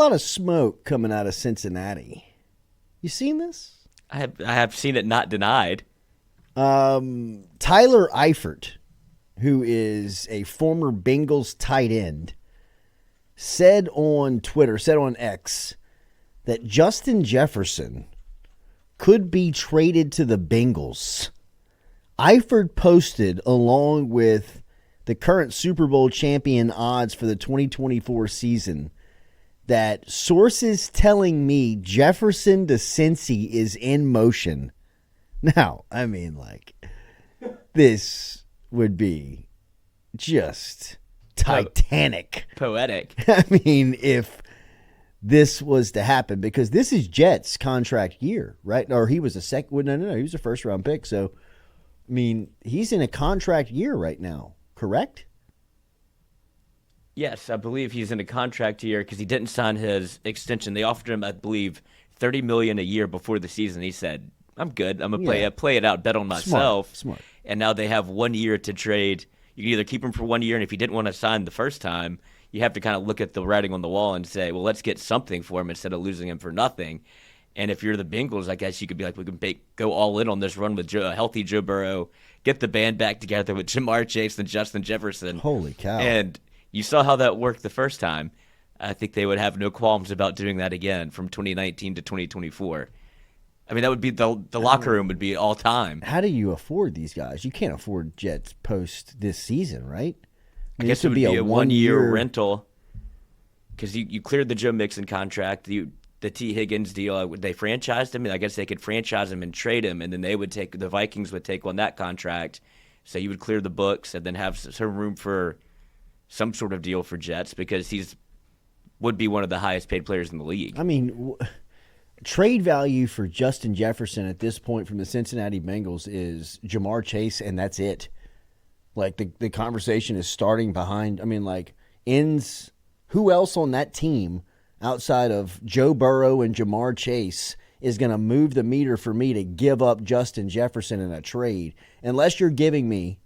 A lot of smoke coming out of Cincinnati. You seen this? I have seen it not denied. Tyler Eifert, who is a former Bengals tight end, said on X, that Justin Jefferson could be traded to the Bengals. Eifert posted, along with the current Super Bowl champion odds for the 2024 season, that sources telling me Jefferson to Cincy is in motion. Now, I mean, like, this would be just titanic. Poetic. I mean, if this was to happen, because this is Jets' contract year, right? Or he was a second. No, he was a first-round pick. So, I mean, he's in a contract year right now, correct? Yes, I believe he's in a contract year because he didn't sign his extension. They offered him, I believe, $30 million a year before the season. He said, "I'm good. I'm gonna play it out, bet on myself." Smart. And now they have 1 year to trade. You can either keep him for 1 year, and if he didn't want to sign the first time, you have to kind of look at the writing on the wall and say, well, let's get something for him instead of losing him for nothing. And if you're the Bengals, I guess you could be like, we can go all in on this run with a healthy Joe Burrow, get the band back together with Jamar Chase and Justin Jefferson. Holy cow. And you saw how that worked the first time. I think they would have no qualms about doing that again from 2019 to 2024. I mean, that would be the locker room would be all time. How do you afford these guys? You can't afford Jets post this season, right? I guess it would be a 1 year rental because you cleared the Joe Mixon contract, the T. Higgins deal. They franchised him. I guess they could franchise him and trade him, and then the Vikings would take on that contract. So you would clear the books and then have some room for some sort of deal for Jets because would be one of the highest paid players in the league. I mean, trade value for Justin Jefferson at this point from the Cincinnati Bengals is Jamar Chase, and that's it. Like, the conversation is starting behind. I mean, like, who else on that team outside of Joe Burrow and Jamar Chase is going to move the meter for me to give up Justin Jefferson in a trade? Unless you're giving me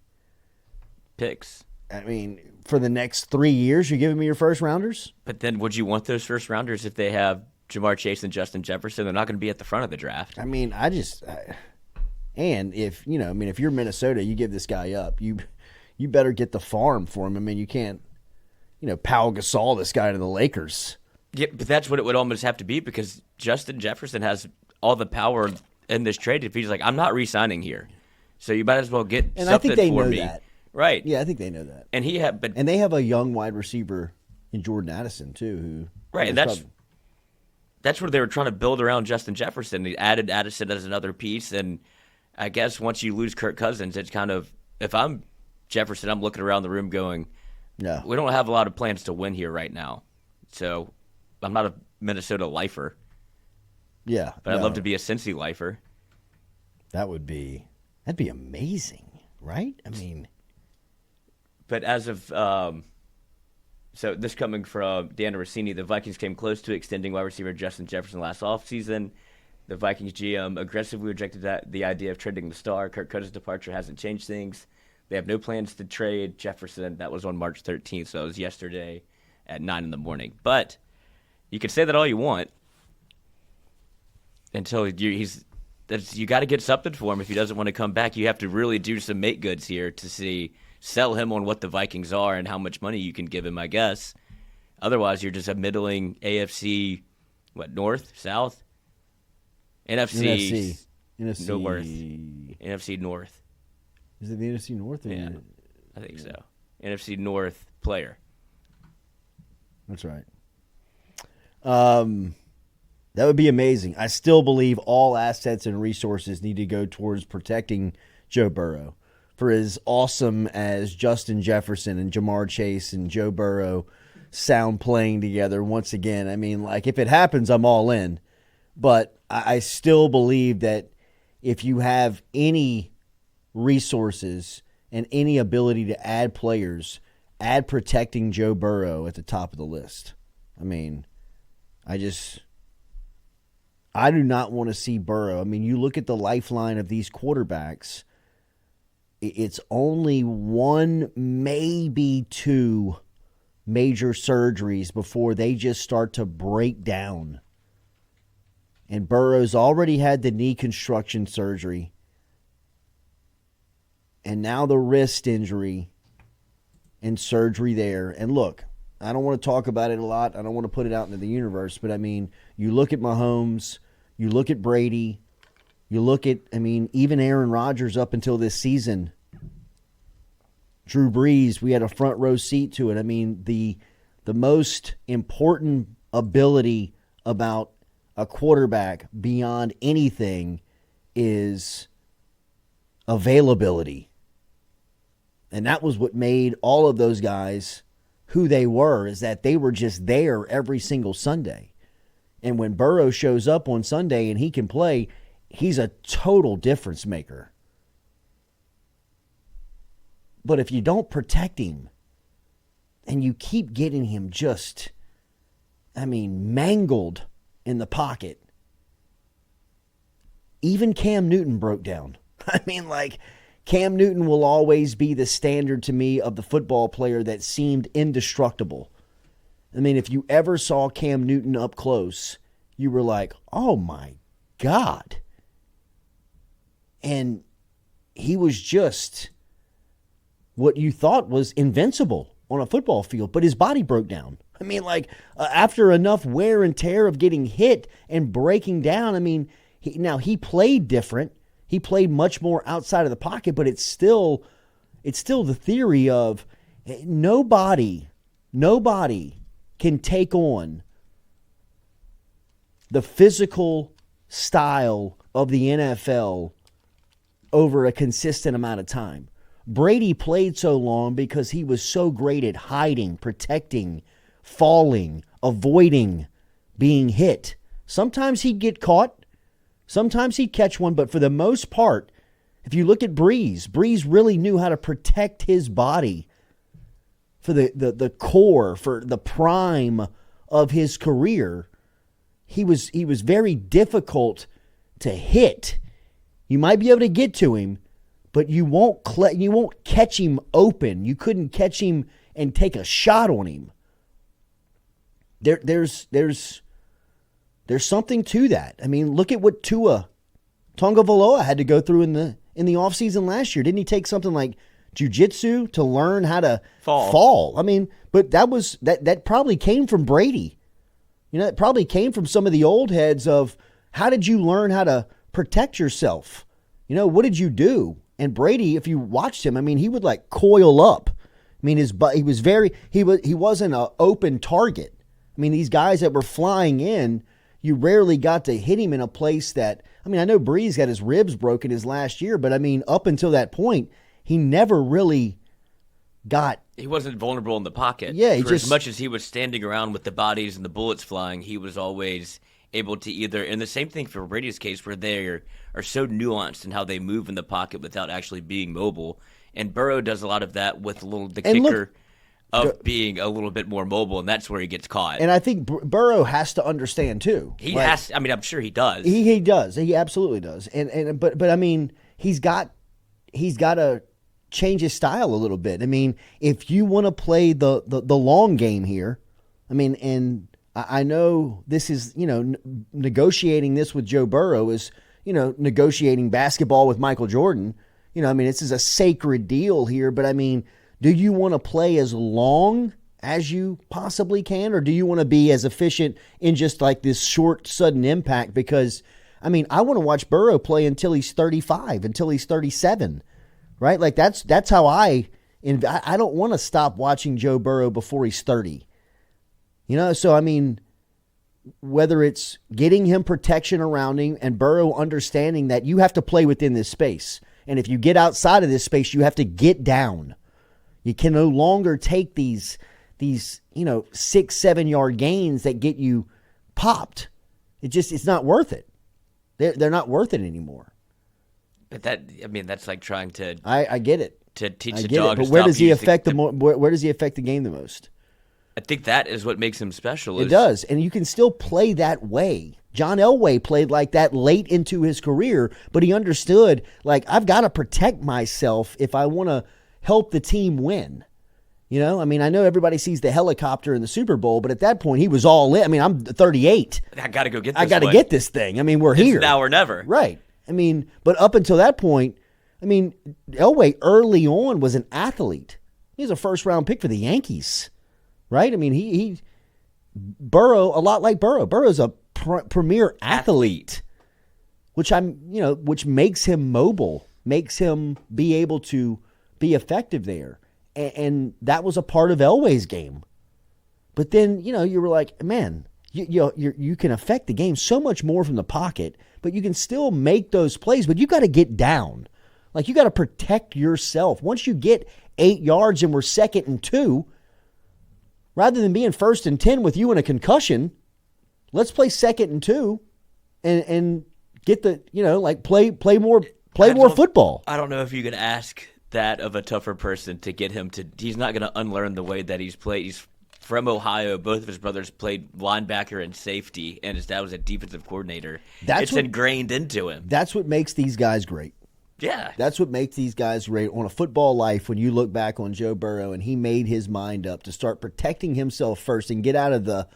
picks. I mean, for the next 3 years, you're giving me your first rounders? But then would you want those first rounders if they have Jamar Chase and Justin Jefferson? They're not going to be at the front of the draft. I mean, and if you're Minnesota, you give this guy up, you better get the farm for him. I mean, you can't, Pau Gasol this guy to the Lakers. Yeah, but that's what it would almost have to be because Justin Jefferson has all the power in this trade. If he's like, I'm not re-signing here, so you might as well get and something I think they for know me. That. Right. Yeah, I think they know that. And they have a young wide receiver in Jordan Addison too, who right, and that's where they were trying to build around Justin Jefferson. They added Addison as another piece, and I guess once you lose Kirk Cousins, it's kind of, if I'm Jefferson, I'm looking around the room going, no, we don't have a lot of plans to win here right now. So I'm not a Minnesota lifer. Yeah. But I'd love to be a Cincy lifer. That'd be amazing, right? I mean, but as of so this coming from Dan Rossini, the Vikings came close to extending wide receiver Justin Jefferson last offseason. The Vikings GM aggressively rejected the idea of trading the star. Kirk Cousins' departure hasn't changed things. They have no plans to trade Jefferson. That was on March 13th, so it was yesterday at 9 in the morning. But you can say that all you want until you got to get something for him. If he doesn't want to come back, you have to really do some make goods here to sell him on what the Vikings are and how much money you can give him, I guess. Otherwise, you're just a middling AFC, North, South? NFC North. NFC North. Is it the NFC North? Yeah, I think so. NFC North player. That's right. That would be amazing. I still believe all assets and resources need to go towards protecting Joe Burrow. For as awesome as Justin Jefferson and Jamar Chase and Joe Burrow sound playing together once again, I mean, like, if it happens, I'm all in. But I still believe that if you have any resources and any ability to add players, add protecting Joe Burrow at the top of the list. I mean, I do not want to see Burrow. I mean, you look at the lifeline of these quarterbacks, it's only one, maybe two major surgeries before they just start to break down. And Burrow's already had the knee construction surgery. And now the wrist injury and surgery there. And look, I don't want to talk about it a lot. I don't want to put it out into the universe. But, I mean, you look at Mahomes, you look at Brady, you look at, I mean, even Aaron Rodgers up until this season. Drew Brees, we had a front row seat to it. I mean, the most important ability about a quarterback beyond anything is availability. And that was what made all of those guys who they were, is that they were just there every single Sunday. And when Burrow shows up on Sunday and he can play, he's a total difference maker. But if you don't protect him and you keep getting him just, I mean, mangled in the pocket, even Cam Newton broke down. I mean, like, Cam Newton will always be the standard to me of the football player that seemed indestructible. I mean, if you ever saw Cam Newton up close, you were like, oh my God. And he was just what you thought was invincible on a football field, but his body broke down. I mean, like, after enough wear and tear of getting hit and breaking down, I mean, he played different. He played much more outside of the pocket, but it's still the theory of nobody can take on the physical style of the NFL over a consistent amount of time. Brady played so long because he was so great at hiding, protecting, falling, avoiding being hit. Sometimes he'd get caught. Sometimes he'd catch one, but for the most part, if you look at Breeze really knew how to protect his body for the core, for the prime of his career. He was very difficult to hit. You might be able to get to him, but you won't catch him open. You couldn't catch him and take a shot on him. There's something to that. I mean, look at what Tua Tagovailoa had to go through in the offseason last year. Didn't he take something like jiu-jitsu to learn how to fall? I mean, but that probably came from Brady. You know, it probably came from some of the old heads of how did you learn how to protect yourself? You know, what did you do? And Brady, if you watched him, I mean, he would like coil up. I mean, he wasn't an open target. I mean, these guys that were flying in, you rarely got to hit him in a place that, I mean, I know Breeze got his ribs broken his last year, but I mean, up until that point, he never really got. He wasn't vulnerable in the pocket. Yeah, as much as he was standing around with the bodies and the bullets flying, he was always able to either, and the same thing for Brady's case, where they are so nuanced in how they move in the pocket without actually being mobile. And Burrow does a lot of that with the kicker of being a little bit more mobile, and that's where he gets caught. And I think Burrow has to understand too. He has. I mean, I'm sure he does. He does. He absolutely does. But I mean, he's got to change his style a little bit. I mean, if you want to play the long game here, I mean, and I know this is, you know, negotiating this with Joe Burrow is, you know, negotiating basketball with Michael Jordan. You know, I mean, this is a sacred deal here, but I mean, do you want to play as long as you possibly can, or do you want to be as efficient in just like this short, sudden impact? Because, I mean, I want to watch Burrow play until he's 35, until he's 37, right? Like that's how I don't want to stop watching Joe Burrow before he's 30. You know, so I mean, whether it's getting him protection around him and Burrow understanding that you have to play within this space. And if you get outside of this space, you have to get down. You can no longer take these, you know, 6-7 yard gains that get you popped. It's not worth it. They're not worth it anymore. But that's like trying to. I get it. To teach the dog. But where does he affect where does he affect the game the most? I think that is what makes him special. It does, and you can still play that way. John Elway played like that late into his career, but he understood, like, I've got to protect myself if I want to help the team win. You know, I mean, I know everybody sees the helicopter in the Super Bowl, but at that point he was all in. I mean, I'm 38. I got to go get this I got to get this thing. I mean, we're here. It's now or never. Right. I mean, but up until that point, I mean, Elway early on was an athlete. He was a first-round pick for the Yankees, right? I mean, Burrow, a lot like Burrow. Burrow's a premier athlete, which makes him mobile, makes him be able to be effective there. And that was a part of Elway's game. But then, you were like, man, you can affect the game so much more from the pocket, but you can still make those plays, but you got to get down. Like, you got to protect yourself. Once you get 8 yards and we're 2nd and 2, rather than being 1st and 10 with you in a concussion, let's play 2nd and 2 and get the, play more football. I don't know if you can ask that of a tougher person to get him to. He's not going to unlearn the way that he's played. He's from Ohio. Both of his brothers played linebacker and safety, and his dad was a defensive coordinator. It's ingrained into him. That's what makes these guys great. Yeah. That's what makes these guys great on a football life. When you look back on Joe Burrow and he made his mind up to start protecting himself first and get out of the,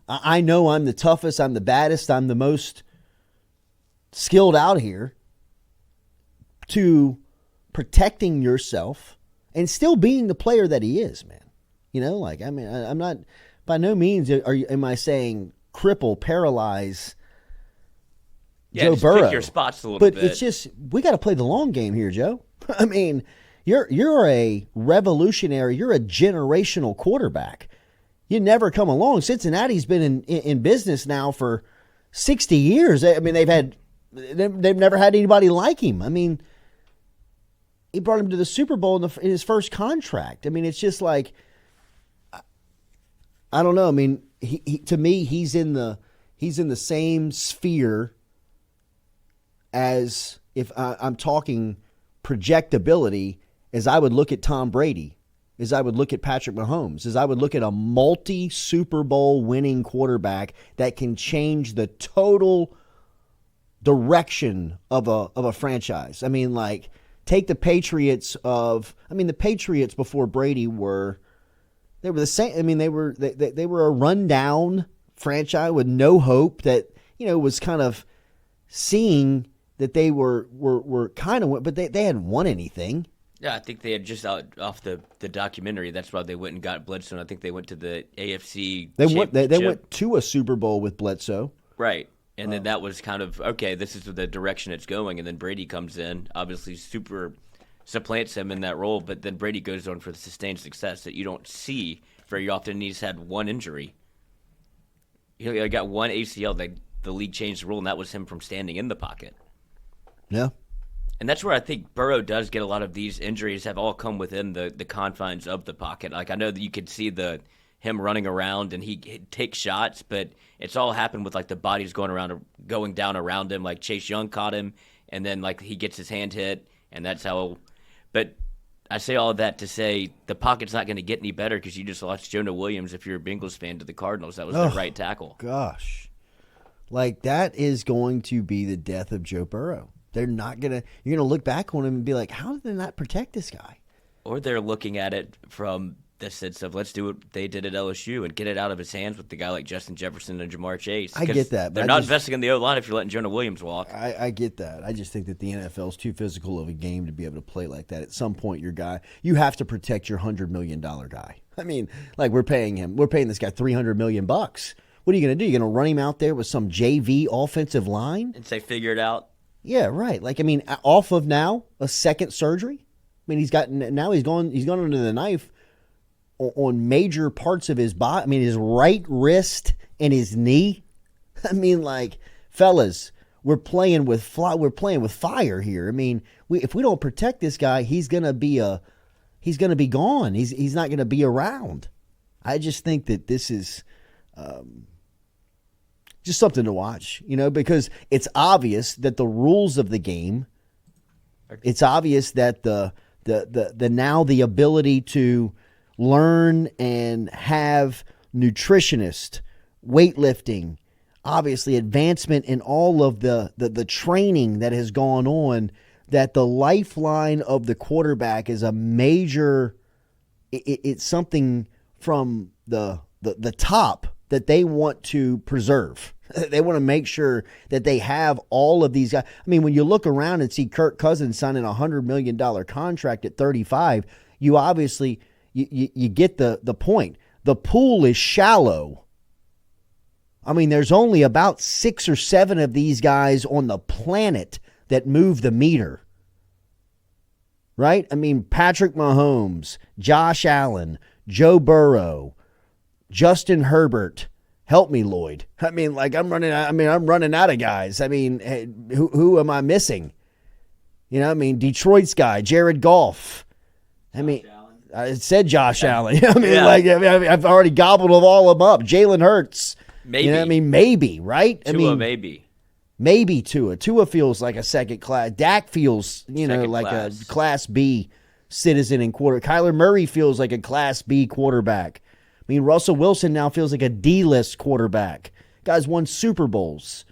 I know I'm the toughest, I'm the baddest, I'm the most skilled out here, to protecting yourself and still being the player that he is, man. I'm not, by no means am I saying cripple, paralyze Joe Burrow. Pick your spots a little bit. But it's just, we got to play the long game here, Joe. I mean, you're a revolutionary, you're a generational quarterback. You never come along. Cincinnati's been in business now for 60 years. I mean, they've never had anybody like him. I mean, he brought him to the Super Bowl in his first contract. I mean, it's just like, I don't know. I mean, to me, he's in the same sphere as, if I'm talking projectability, as I would look at Tom Brady, as I would look at Patrick Mahomes, as I would look at a multi-Super Bowl winning quarterback that can change the total direction of a franchise. I mean, like, take the Patriots the Patriots before Brady were the same. I mean, they were a rundown franchise with no hope that, was kind of seeing that they were kind of, but they hadn't won anything. Yeah, I think they had just off the documentary. That's why they went and got Bledsoe. And I think they went to the AFC. They went to a Super Bowl with Bledsoe. Right. And then that was kind of, okay, this is the direction it's going. And then Brady comes in, obviously super supplants him in that role. But then Brady goes on for the sustained success that you don't see very often. He's had one injury. He got one ACL. The league changed the rule, and that was him from standing in the pocket. Yeah. And that's where I think Burrow does get a lot of these injuries have all come within the confines of the pocket. Like, I know that you could see him running around and he takes shots, but it's all happened with, like, the bodies going down around him. Like, Chase Young caught him, and then, like, he gets his hand hit, and that's how. But I say all of that to say the pocket's not going to get any better because you just lost Jonah Williams, if you're a Bengals fan, to the Cardinals. That was their right tackle. Gosh. Like, that is going to be the death of Joe Burrow. They're not going to – you're going to look back on him and be like, how did they not protect this guy? Or they're looking at it from the sense of, let's do what they did at LSU and get it out of his hands with the guy like Justin Jefferson and Jamar Chase. I get that. They're not investing in the O-line if you're letting Jonah Williams walk. I get that. I just think that the NFL is too physical of a game to be able to play like that. At some point, you have to protect your $100 million guy. I mean, like, we're paying this guy $300 million. What are you going to do? You're going to run him out there with some JV offensive line? And say, figure it out? Yeah, right. Like, I mean, off of now a second surgery. I mean, he's gone under the knife on major parts of his body. I mean, his right wrist and his knee. I mean, like, fellas, we're playing with fire here. I mean, if we don't protect this guy, he's gonna be gone. He's not gonna be around. I just think that this is just something to watch, because it's obvious that the rules of the game, it's obvious that the now the ability to learn and have nutritionists, weightlifting, obviously advancement in all of the training that has gone on, that the lifeline of the quarterback is a major it's something from the top that they want to preserve. They want to make sure that they have all of these guys. I mean, when you look around and see Kirk Cousins signing a $100 million contract at 35, you obviously you get the point. The pool is shallow. I mean, there's only about 6 or 7 of these guys on the planet that move the meter. Right? I mean, Patrick Mahomes, Josh Allen, Joe Burrow, Justin Herbert. Help me, Lloyd. I mean, like I'm running out of guys. I mean, who am I missing? You know, I mean, Detroit's guy, Jared Goff. I mean, I said Josh Allen. I mean, I've already gobbled all of them up. Jalen Hurts. Maybe. You know what I mean? Maybe, right? Tua, maybe. Maybe Tua. Tua feels like a second class. Dak feels, Second like class. a Class B citizen and quarter. Kyler Murray feels like a Class B quarterback. I mean, Russell Wilson now feels like a D-list quarterback. Guy's won Super Bowls.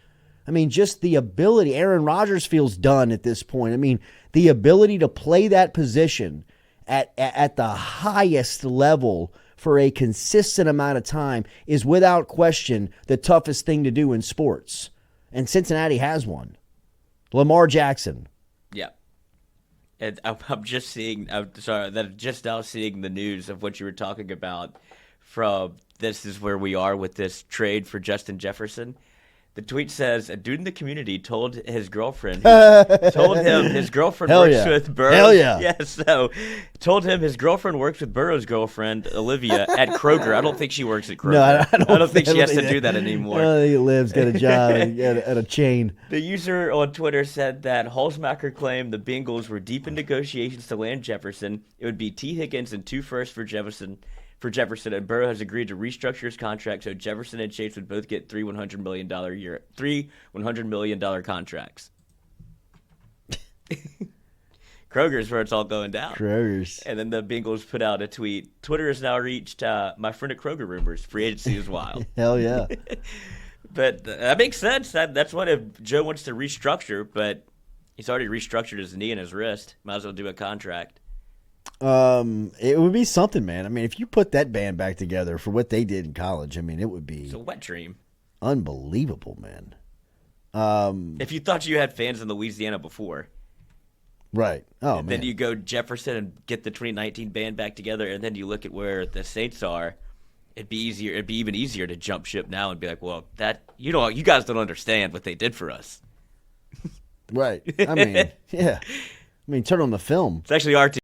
I mean, just the ability. Aaron Rodgers feels done at this point. I mean, the ability to play that position at the highest level for a consistent amount of time is without question the toughest thing to do in sports. And Cincinnati has one. Lamar Jackson. Yeah. And I'm just now seeing the news of what you were talking about from this is where we are with this trade for Justin Jefferson. The tweet says, a dude in the community told his girlfriend, works with Burrow. Hell yeah. Yeah, so told him his girlfriend works with Burrow's girlfriend, Olivia, at Kroger. I don't think she works at Kroger. No, I don't think she has to do that anymore. I don't think Liv's got a job at a chain. The user on Twitter said that Holzmacher claimed the Bengals were deep in negotiations to land Jefferson. It would be T. Higgins and 2 firsts for Jefferson, and Burrow has agreed to restructure his contract so Jefferson and Chase would both get three $100 million contracts. Kroger's where it's all going down. Kroger's. And then the Bengals put out a tweet. Twitter has now reached my friend at Kroger rumors. Free agency is wild. Hell yeah. But that makes sense. That's what if Joe wants to restructure, but he's already restructured his knee and his wrist. Might as well do a contract. It would be something, man. I mean, if you put that band back together for what they did in college, I mean, it would be It's a wet dream. Unbelievable, man. If you thought you had fans in Louisiana before, right? Oh, man. Then you go Jefferson and get the 2019 band back together, and then you look at where the Saints are. It'd be easier. It'd be even easier to jump ship now and be like, well, you guys don't understand what they did for us. Right. I mean, yeah. I mean, turn on the film. It's actually our team.